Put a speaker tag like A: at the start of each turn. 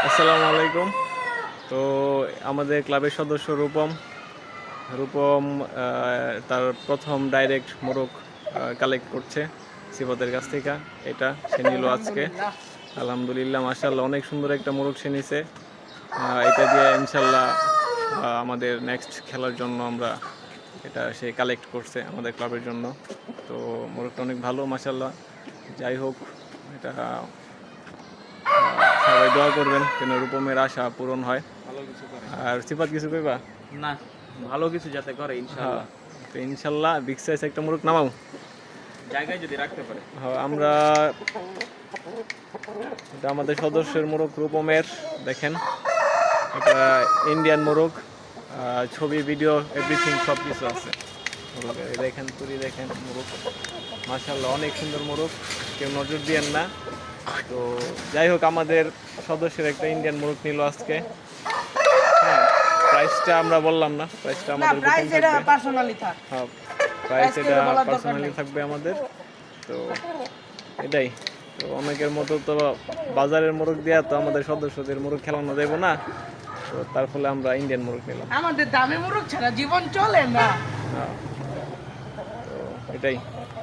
A: আসসালামু আলাইকুম। তো আমাদের ক্লাবের সদস্য রূপম রূপম তার প্রথম ডাইরেক্ট মোরগ কালেক্ট করছে সিফাতের কাছ থেকে। এটা সে নিল আজকে।
B: আলহামদুলিল্লাহ।
A: আলহামদুলিল্লাহ, মাশাআল্লাহ, অনেক সুন্দর একটা মোরগ সে নিছে। এটা দিয়ে ইনশাল্লাহ আমাদের নেক্সট খেলার জন্য আমরা এটা সে কালেক্ট করছে আমাদের ক্লাবের জন্য। তো মোরগটা অনেক ভালো, মাশাআল্লাহ। যাই হোক, এটা সবাই দোয়া করবেন যেন রূপমের আশা পূরণ হয়।
B: ভালো কিছু করে
A: আর সিফাত কিছু কইবা?
B: না, ভালো কিছু যাতে করে
A: হ্যাঁ,
B: ইনশাআল্লাহ,
A: তো ইনশাল্লাহ বিগ সাইজ একটা মোরগ নামাও।
B: জায়গায় যদি রাখতে পারে।
A: হ্যাঁ, আমরা এটা আমাদের সদস্যের মোরগ রূপমের, দেখেন এটা ইন্ডিয়ান মোরগ। ছবি, ভিডিও, এভরিথিং সব কিছু আছে মোরগের। এই দেখেন তুরি, দেখেন মোরগ, মাশাআল্লাহ অনেক সুন্দর মোরগ, কেউ নজর দিয়েন না। তো যাই হোক, আমাদের সদস্যের একটা ইন্ডিয়ান মোরগ নিল আজকে। হ্যাঁ, প্রাইসটা আমরা বললাম না, প্রাইসটা
C: না,
A: আমাদের
C: প্রাইস
A: গোপন
C: এটা
A: থাকবে।
C: পার্সোনালি থাক।
A: হ্যাঁ, প্রাইস এটা
C: বলার দরকার
A: পার্সোনালি
C: নেই।
A: থাকবে আমাদের। তো এটাই। তো অনেকের মতো তো বাজারের মোরগ দেওয়া তো আমাদের সদস্যদের মোরগ খেলানো যাবো না, তো তার ফলে আমরা ইন্ডিয়ান মোরগ নিলাম।
C: আমাদের দামি মুরগ ছাড়া জীবন চলে না।
A: হ্যাঁ, তো এটাই।